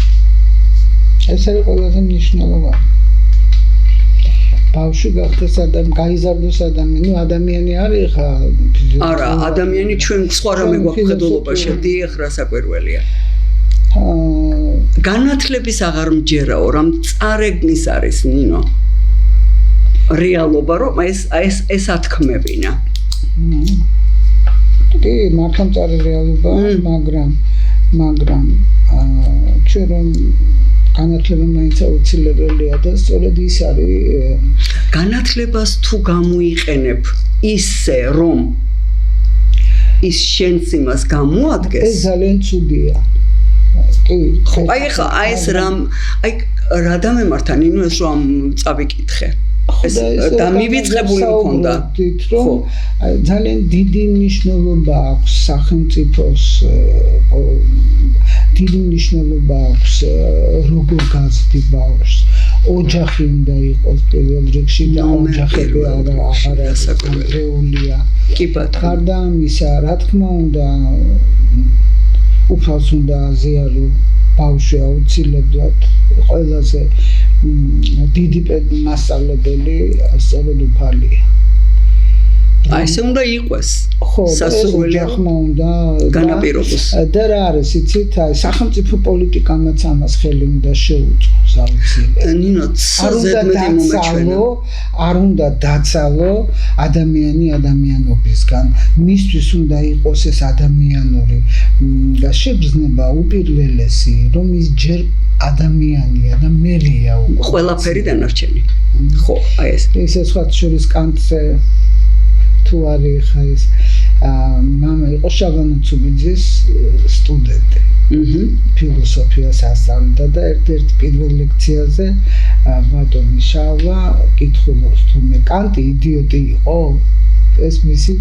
ეს არის ყველაზე მნიშვნელოვანი ბავშვი გახდეს ადამიანი, გაიზარდოს ადამიანი, ადამიანი არის ხა არა, ადამიანი ჩვენ სხვა რამე გვაქვს ხედულობაში, დიახ, რა საკვირველია. განათლების აღარ მჯერაო, რამ წარეგნის არის ნინო. რეალობა რომ ეს ათქმევინა. კი, მართლა მწარე რეალობა, მაგრამ ჩვენ რომ განათლება მაინც აუცილებელია და სწორედ ის არის განათლებას თუ გამოიყენებ ისე რომ ის შენს იმას გამოადგეს ეს ძალიან ცუდია კი ხო აი ხა აი ეს რამ აი რა დამემართა ნინო ეს რომ წავიკითხე ეს დამივიწყებული მქონდა რომ ძალიან დიდი მნიშვნელობა აქვს სახელმწიფოს დიდი მნიშვნელობა აქვს როგორ გაზრდი ბავშვს ოჯახი უნდა იყოს პირველ რიგში და ოჯახები აღარ ასაკურველია კი ბატონო გარდა ამისა რა თქმა უნდა უფალს უნდა აზიარო ბავშვი აუცილებლად ყველაზე დიდი მასწავლებელი სწორედ უფალია აი ესე უნდა იყოს სასურველი ახმა უნდა განაპირობოს და რა არის იცით აი სახელმწიფო პოლიტიკამაც ამას ხელი უნდა შეუწყოს აუცილებლად ნინო ზედმეტი მომეჩვენა არ უნდა დაცალო ადამიანი ადამიანობისგან მისთვის უნდა იყოს ეს ადამიანური შეგრძნება უპირველესი რომ ის ჯერ ადამიანია და მერია ყველაფერი დანარჩენი ხო აი ეს სხვა შორის კანტზე თუ არის ხა ეს მამა იყო შაბანო ცუბიძის სტუდენტი ფილოსოფიას ასწავლიდა და ერთ-ერთ პირველ ლექციაზე ბატონი შავა კითხულობს თუ მე კანტი იდიოტი იყო ეს მისი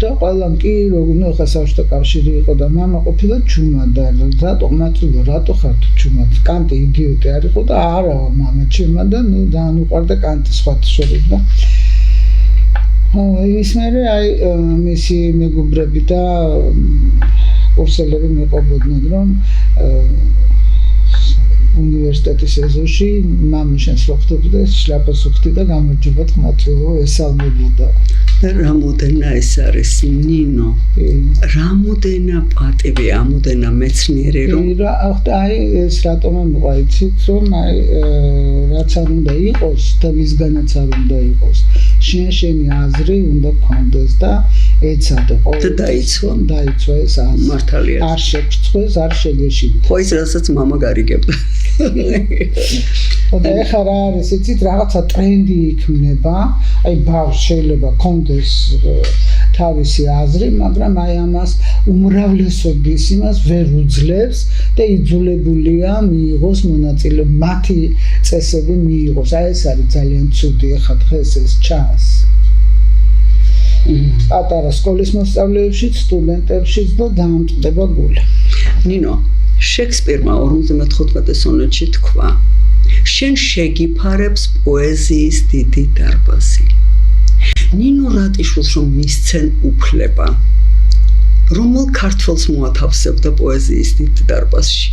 და ყველამ კი როგორ ნუ ხა საბჭოთა კავშირი იყო და მამა ყოფილა ჩუმად და რატო მაწუდა რატო ხარ თუ ჩუმად კანტი იდიოტი არ იყო და არა მამა ჩუმად და ნუ დაანუყარდა კანტის სხვა შორის და ის მერე აი მისი მეგობრები და კურსელები მეყობოდნენ რომ უნივერსიტეტის ეზოში მამაშენს რო ხვდებოდა შლაპას უხდი და გამარჯობა თმათილო ესალმებოდა რამოდენა ეს არის ნინო რამოდენა პატივი ამოდენა მეცნიერი რომ აი ეს რატომ მოყვა იცით რომ აი რაც არ უნდა იყოს და ვისგანაც არ უნდა იყოს შენი აზრი უნდა გქონდეს და ეცადე და დაიცვა ეს აზრი მართალია არ შეფრთხეს არ შეგეშინო ხო ის რასაც მამა გარიგებდა და ეხლა რა არის იცით რაღაცა ტრენდი იქნება აი ბავშვს შეიძლება კონდეს თავისი აზრი მაგრამ აი ამას უმრავლესობის იმას ვერ უძლებს და იძულებულია მიიღოს მონაწილეობა მათი წესები მიიღოს აი ეს არის ძალიან ცუდი ეხლა დღეს ეს ჩანს პატარა სკოლის მოსწავლეებშიც სტუდენტებშიც და დაამწყდება გული ნინო შექსპირმა 45 სონეტში თქვა შენ შეგიფარებს პოეზიის დიდი დარბაზი ნინო რატიშვილს რომ მისცენ უფლება რომელ ქართველს მოათავსებდა პოეზიის დიდ დარბაზში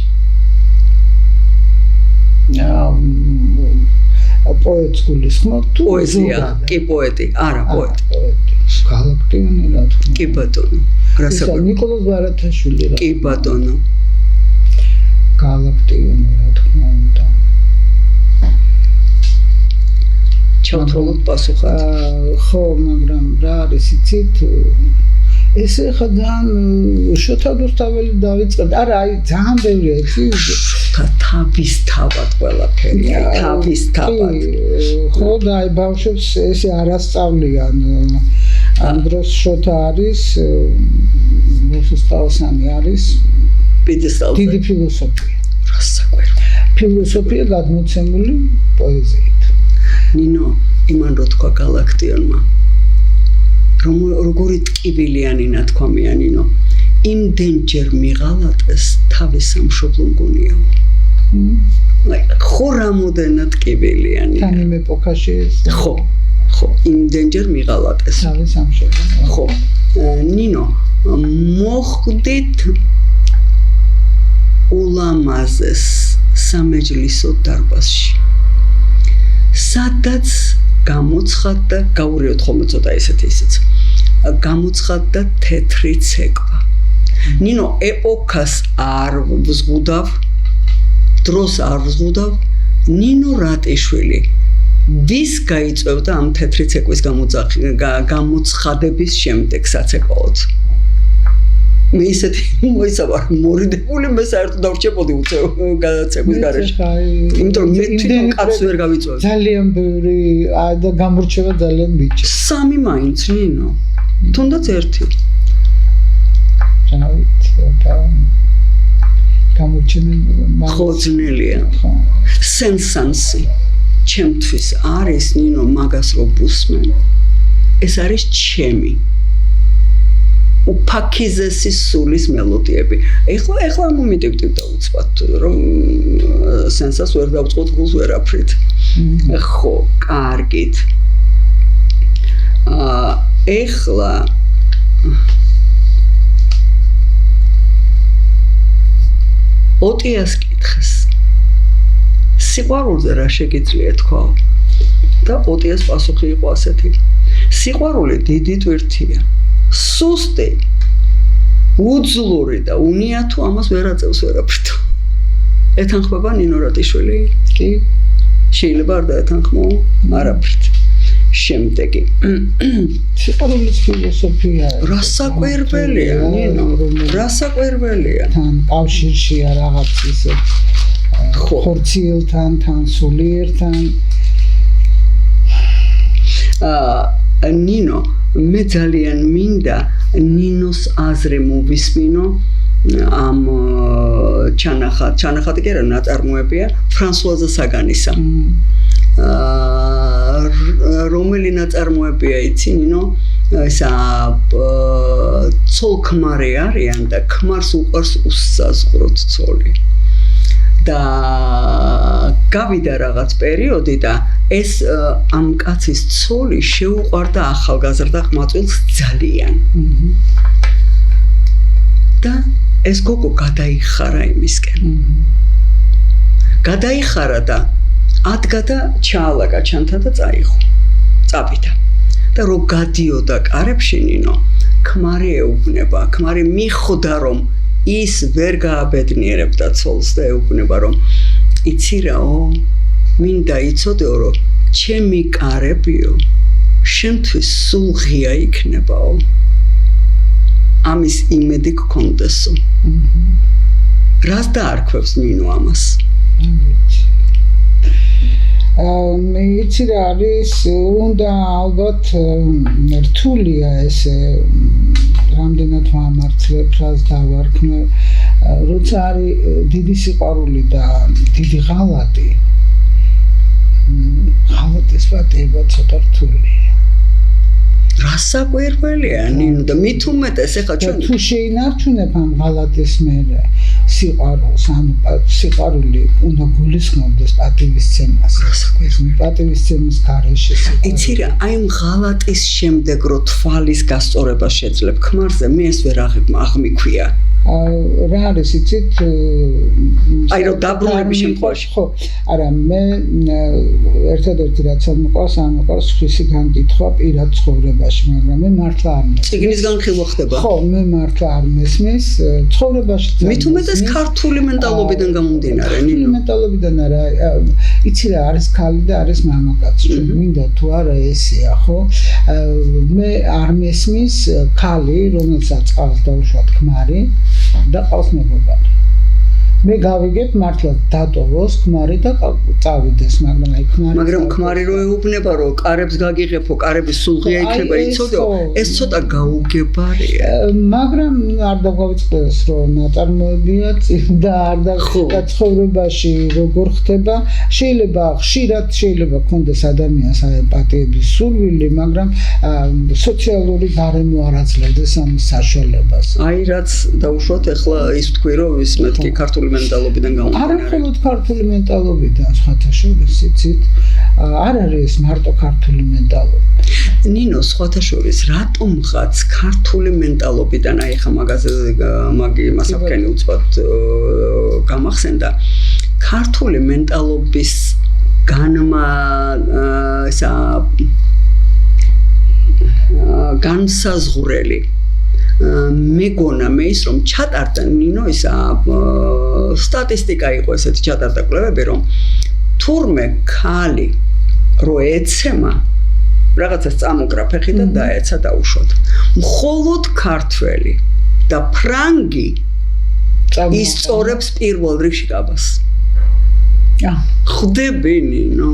პოეტს გულისხმობ თუ პოეზია კი პოეტი არა პოეტი გალაქტიონი რა თქმა კი ბატონო რასაკვირველია ნიკოლოზ ბარათაშვილი რა კი ბატონო გალაქტიონი რა თქმა უნდა ჩავთვალოთ პასუხად ხო მაგრამ რა არის იცით ესე ხან შოთა რუსთაველი დავიწყებთ არა აი ძალიან ბევრია იცით თავისთავად ყველაფერია თავისთავად ხო და აი ბავშვებს ესე არასწავლიან ამ დროს შოთა არის მოსუსტაოსანი არის დიდი ფილოსოფია რასაკვირველია ფილოსოფია გადმოცემული პოეზიით ნინო იმან რო თქვა გალაქტიონმა როგორი ტკივილიანი ნათქვამია ნინო იმდენჯერ მიღალატეს თავის სამშობლო მგონიაო ხო რამოდენა ტკივილიანი თანიმ ეპოქაში ხო იმდენჯერ მიღალატეს თავის სამშობლო ხო ნინო მოხდით ულამაზეს სამეჯლისო დარბაზში სადაც გამოცხადდა გაურიოთ ხოლმე ცოტა ისიც გამოცხადდა თეთრი ცეკვა ნინო ეპოქას არ ვზღუდავ დროს არ ვზღუდავ ნინო რატიშვილი ვის გაიწევდა ამ თეთრი ცეკვის გამოცხადების შემდეგ საცეკვაოდ მე ისეთი მოიცავარ მორიდებული მე საერთოდ დავრჩებოდი გადაცემის გარეშე იმიტომ რომ მე თვითონ კაცს ვერ გავიწევდი ძალიან ბევრი და გამორჩება ძალიან ბიჭი სამი მაინც ნინო თუნდაც ერთი რავით და გამორჩენენ ხო ძნელია სენსანსი ჩემთვის არის ნინო მაგას რო ბუსმენ ეს არის ჩემი უფაქიზესის სულის მელოდიები. ეხლა მომიტივდივ და უცბად რომ სენსას ვერ დავწყოთ გულს ვერაფრით. ხო, კარგით. ეხლა ოტიას კითხეს. სიყვარულზე რა შეგიძლია თქვა? და ოტიას პასუხი იყო ასეთი. სიყვარული დიდი ტვირთია. სუსტი უძლური და უნია თუ ამას ვერ აწევს ვერაფრით. ეთანხმება ნინო რატიშვილი? კი. შეიძლება არ დაეთანხმო არაფრით. შემდეგი. სიყვარულის ფილოსოფია. რასაკვირველია ნინო? რასაკვირველია? თან კავშირშია რაღაც ისე ხორციელთან, თან სულიერთან. ნინო მე ძალიან მინდა ნინოს აზრი მოვისმინო ამ ჩანახატი კი არა ნაწარმოებია ფრანსუაზა საგანისა რომელი ნაწარმოებია იცი ნინო ისა ცოლ-ქმარი არიან და ქმარს უყვარს უსაზღვროდ ცოლი და გავიდა რაღაც პერიოდი და ეს ამ კაცის ცოლი შეუყვარდა ახალგაზრდა ყმაწვილს ძალიან და ეს გოგო გადაიხარა იმისკენ. გადაიხარა და ადგა და ჩაალაგა ჩანთა და წაიღო. წავიდა. და რო გადიოდა კარებში ნინო, ქმარი ეუბნება, ქმარი მიხვდა რომ ის ვერ გააბედნიერებდა ცოლს და ეუბნება რომ იცი რაო, მინდა იცოდეო რომ ჩემი კარებიო, შენთვის სულ ღია იქნებაო. ამის იმედი გქონდესო. რას დაარქვევს ნინო ამას? იცი რა არის, უნდა ალბათ რთულია ესე რამდენად ვამართლებ, რას დავარქმევ, როცა არის დიდი სიყვარული და დიდი ღალატი, ღალატის პატიება ცოტა რთულია. რასაკვირველია ნინო და მით უმეტეს ეხლა ჩვენ თუ შეინარჩუნებ ამ ღალატის მერე სიყვარულს, ანუ სიყვარული უნდა გულისხმობდეს პატივისცემას. პატივისცემის გარეშე. იცი რა, აი ამ ღალატის შემდეგ რო თვალის გასწორება შეძლებ ქმარზე, მე ეს ვერ აღმიქვია. რა არის იცით? აი რომ დაბრუნების შემთხვევაში. ხო, არა, მე ერთადერთი რაც ამოყავს სხვისი განკითხვა პირად ცხოვრებაში, მაგრამ მე მართლა არ მესმის. წიგნის განხილვა ხდება? ხო, მე მართლა არ მესმის ცხოვრებაში. მით უმეტეს ქართული მენტალობიდან გამომდინარე, ნინო. მენტალობიდან არა, იცი რა, არის ქალი და არის მამაკაცი. მინდა თუ არა ესეა, ხო? მე არ მესმის ქალი, რომელსაც ყავს დაუშვათ ქმარი და ყავს მეგობარი. მე გავიგებ მართლა დატოვოს ქმარი და წავიდეს, მაგრამ აი ქმარი. მაგრამ ქმარი რო ეუბნება რომ კარებს გაგიღებო, კარები სულ ღია იქნება, იცოდეო, ეს ცოტა გაუგებარია. მაგრამ არ დაგვავიწყდეს რომ ნაწარმოებია და არ და ცხოვრებაში როგორ ხდება, შეიძლება ხშირად შეიძლება გქონდეს ადამიანს პატიების სურვილი, მაგრამ სოციალური გარემო არ აძლევდეს ამის საშუალებას. აი რაც დაუშვათ ახლა ის თქვი რომ ის მეთქი ქართული მენტალობიდან გამომდინარე. არა მხოლოდ ქართული მენტალობიდან, სხვათა შორის იცით, არ არის მარტო ქართული მენტალობი. ნინო, სხვათა შორის, რატომღაც ქართული მენტალობიდან, აი ხა მაგი მასაფქენი უცბად გამახსენდა, ქართული მენტალობის განსაზღვრელი მეგონა მე ის რომ ჩატარდა ნინო ისა სტატისტიკა იყო ესეთი ჩატარდა კვლევები რომ თურმე ქალი რო ეცემა რაღაცას წამოკრა ფეხი და დაეცა დაუშვათ მხოლოდ ქართველი და ფრანგი ისწორებს პირველ რიგში გაბას ხვდები ნინო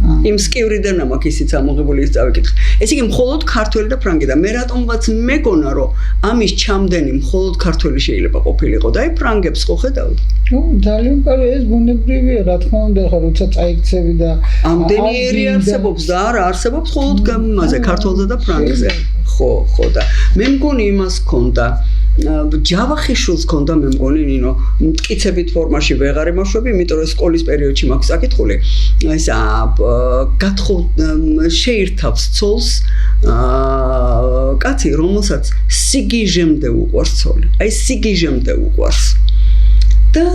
იმ სკივრიდან მაქვს ისიც ამოღებული ის წავიკითხე. ეს იგი მხოლოდ ქართველი და ფრანგი და მე რატომღაც მეგონა რომ ამის ჩამდენი მხოლოდ ქართველი შეიძლება ყოფილიყო და აი ფრანგებს ხო ხედავთ? ძალიან კარგი ეს ბუნებრივია რა თქმა უნდა ხა როცა წაიქცევი და ამდენი ერი არსებობს და არა არსებობს მხოლოდ გამაზე ქართველზე და ფრანგზე. ხო და მე მგონი იმას ქონდა ჯავახიშვილს ქონდა მე მგონი ნინო მტკიცებით ფორმაში ვეღარ იმაშვები იმიტომ რომ სკოლის პერიოდში მაქვს საკითხული ისა შეირთავს ცოლს კაცი რომელსაც სიგიჟემდე უყვარს ცოლი აი სიგიჟემდე უყვარს და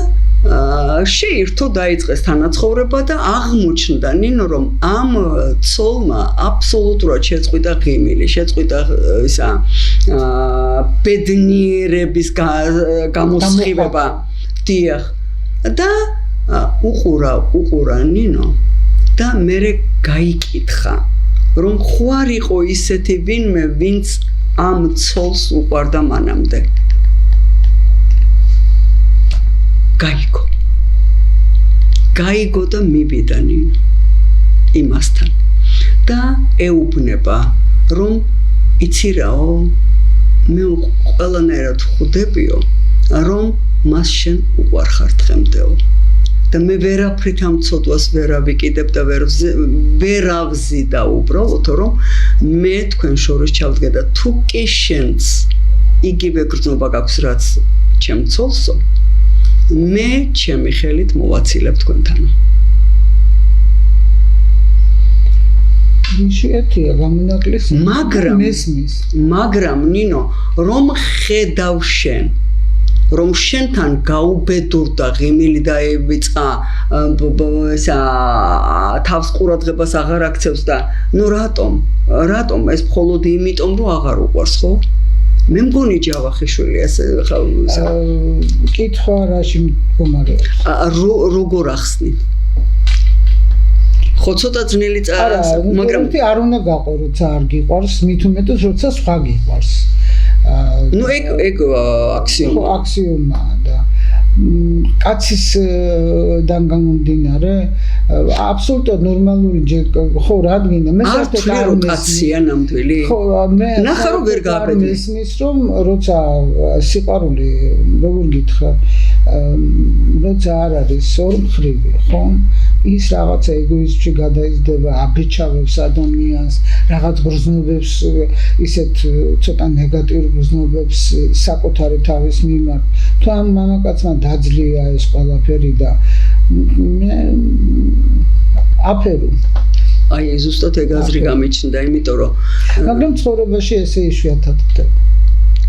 შეირთო დაიწყეს თანაცხოვრება და აღმოჩნდა ნინო რომ ამ ცოლმა აბსოლუტურად შეწყვიტა ღიმილი შეწყვიტა ისა ბედნიერების გამოსხივება დიახ და უყურა ნინო და მერე გაიკითხა რომ ხო არ იყო ისეთი ვინმე ვინც ამ ცოლს უყვარდა მანამდე გაიგო და მივიდა ნინო იმასთან და ეუბნება რომ იცი რაო მე ყველანაირად ხვდებიო რომ მას შენ უყვარხარ დღემდეო და მე ვერაფრით ამ ცოდვას ვერ ავიკიდებ და ვერავზიდა უბრალოდ რომ მე თქვენ შორის ჩავდგე და თუ კი შენც იგივე გრძნობა გაქვს რაც ჩემ ცოლსო მე ჩემი ხელით მოვაცილებ თქვენთანო. შეეთია გამონაკლისი მაგრამ მესმის მაგრამ ნინო რომ ხედავ შენ რომ შენთან გაუბედურდა ღიმილი დაევიწყა ესა თავს ყურადღებას აღარ აქცევს და ნუ რატომ ეს მხოლოდ იმიტომ რომ აღარ უყვარს ხო მე მგონი ჯავახიშვილი ასე კითხვა რაში მდგომარეობს როგორ ახსნით ხო ცოტა ძნელი მაგრამ არ უნდა გაყო როცა არ გიყვარს მით უმეტეს როცა სხვა გიყვარს ну ეგ აქსიომაა და კაცისგან გამომდინარე აბსოლუტურად ნორმალური ხო რადგან მე საერთოდ არ კაცია ნამდვილი ხო მე ნახა რომ ვერ გააბედე ისმის რომ როცა სიყვარული როგორ გითხრა როცა არ არის ორმხრივი ხო ის რაღაცა ეგოისტში გადაიზრდება აბეჭავებს ადამიანს რაღაც გრძნობებს ისეთ ცოტა ნეგატიურ გრძნობებს საკუთარი თავის მიმართ თუ ამ მამაკაცმა დაძლია ეს ყველაფერი და მე აფერო აი ზუსტად ეგ აზრი გამიჩნდა იმიტომ რომ მაგრამ ცხოვრებაში ესე იშვიათად ხდება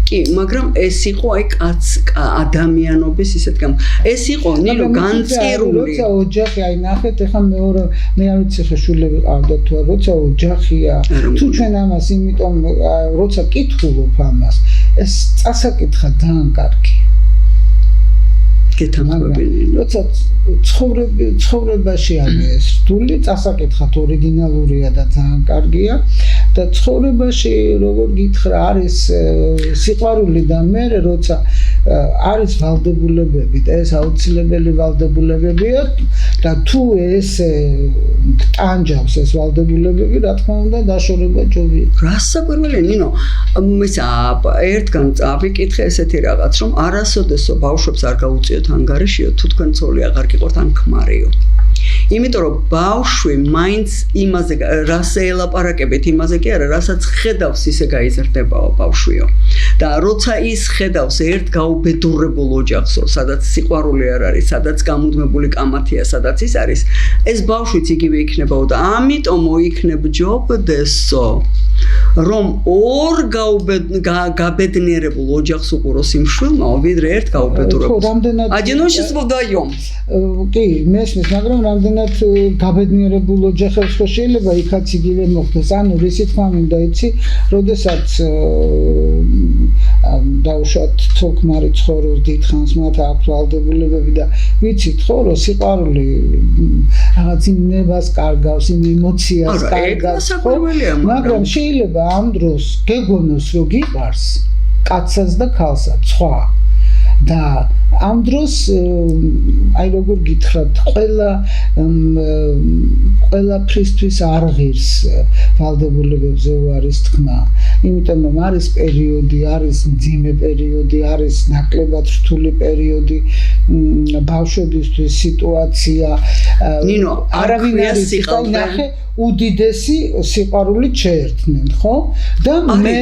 კი, მაგრამ ეს იყო აი კაც ადამიანობის ისეთ ეს იყო ნინო განწირული. როცა ოჯახი აი ნახეთ ეხლა მე არ ვიცი ხა შვილები ყავდათ თუ როცა ოჯახია თუ ჩვენ ამას იმიტომ როცა კითხულობ ამას ეს წასაკითხა ძალიან კარგია. გეთანხმებინი. როცა ცხოვრებაში არის ეს რთული წასაკითხათ ორიგინალურია და ძალიან კარგია. და ცხოვრებაში როგორ გითხრა არის სიყვარული და მე როცა არის ვალდებულებები და ეს აუცილებელი ვალდებულებებია და თუ ეს ტანჯავს ეს ვალდებულებები რა თქმა უნდა დაშორება ჯობია რასაკვირველია ნინო ისა ერთგან წავიკითხე ესეთი რაღაც რომ არასოდესო ბავშვებს არ გაუწიოთ ანგარიშიო თუ თქვენ ცოლი აღარ გიყურთ ან ქმარიო იმიტომ რომ ბავშვი მაინც იმაზე რასე ელაპარაკებით იმაზე კი არა რასაც ხედავს ისე გაიზრდებაო ბავშვიო და როცა ის ხედავს ერთ გაუბედურებულ ოჯახსო სადაც სიყვარული არ არის სადაც გამუდმებული კამათია სადაც ის არის ეს ბავშვიც იგივე იქნებაო და ამიტომ მოიქნებჯობდესო რომ ორ გაბედნიერებულ ოჯახს უყუროს იმ შვილმა ვიდრე ერთ გაუბედურებულს აჯენოში სვოდაიომ კი მესმის მაგრამ რამდენად გაბედნიერებულ ოჯახებს ხო შეიძლება იქაც იგივე მოხდეს ანუ რისი თქმა მინდა იცი როდესაც დაუშვათ თოქმარი ცხოვრობს დიდხანს მათ აქვს ვალდებულებები და ვიცით ხო რომ სიყვარული რაღაც იმნებას კარგავს იმ ემოციას კარგავს მაგრამ შეიძლება ამ დროს გეგონოს რომ გიყვარს კაცსაც და ქალსაც სხვა და ამ დროს აი როგორ გითხრათ ყველაფრისთვის არ ღირს ვალდებულებებზე უარის თქმა იმიტომ რომ არის პერიოდი არის მძიმე პერიოდი არის ნაკლებად რთული პერიოდი ბავშვებისთვის სიტუაცია ნინო არავინ არის სიყვარული უდიდესი სიყვარული შეერთნენ ხო და მე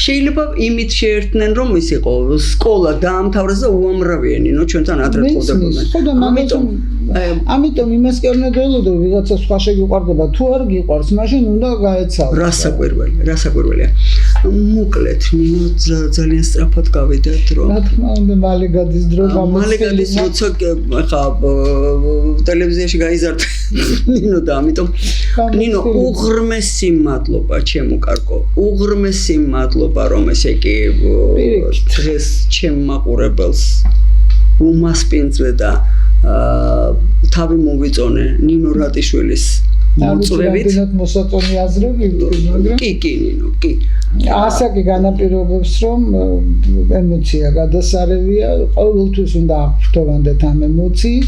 შეიძლება იმით შეერთნენ რომ ის იყო სკოლა დაამთავრეს და უამრავია ნინო ჩვენთან ადრე თხოვდებოდნენ ამიტომ იმას კი არ უნდა დაელოდო ვიღაცა სხვა შეგიყვარდება თუ არ გიყვარს მაშინ უნდა გაეცალო რასაკვირველია მოკლედ ნინო ძალიან სწრაფად გავედათ რომ რა თქმა უნდა მალე გადის დრო როცა ხა ტელევიზიაში გაიზარდა ნინო და ამიტომ ნინო უღრმესი მადლობა ჩემო კარგო უღრმესი მადლობა რომ ესე კი დღეს ჩემ მაყურებელს უმასპინძლე და თავი მოვიწონე ნინო რატიშვილის მოწვევით მოსაწონი აზრები მაგრამ კი ნინო კი ასაკი განაპირობებს რომ ემოცია გადასარევია ყოველთვის უნდა აღფრთოვანდეთ ამ ემოციით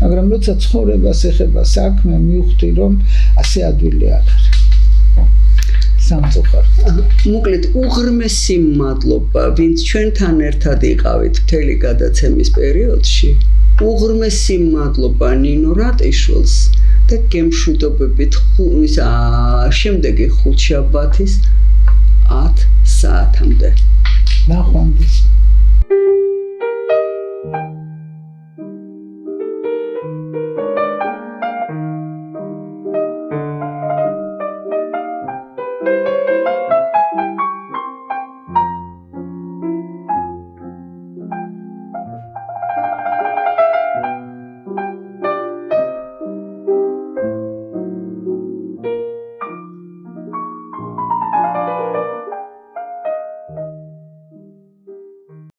მაგრამ როცა ცხოვრებას ეხება საქმე მივხვდი რომ ასე ადვილი არ არის მოკლედ უღრმესი მადლობა ვინც ჩვენთან ერთად იყავით მთელი გადაცემის პერიოდში უღრმესი მადლობა ნინო რატიშვილს და გემშვიდობებით შემდეგი ხუთშაბათის 10 საათამდე ნახვამდის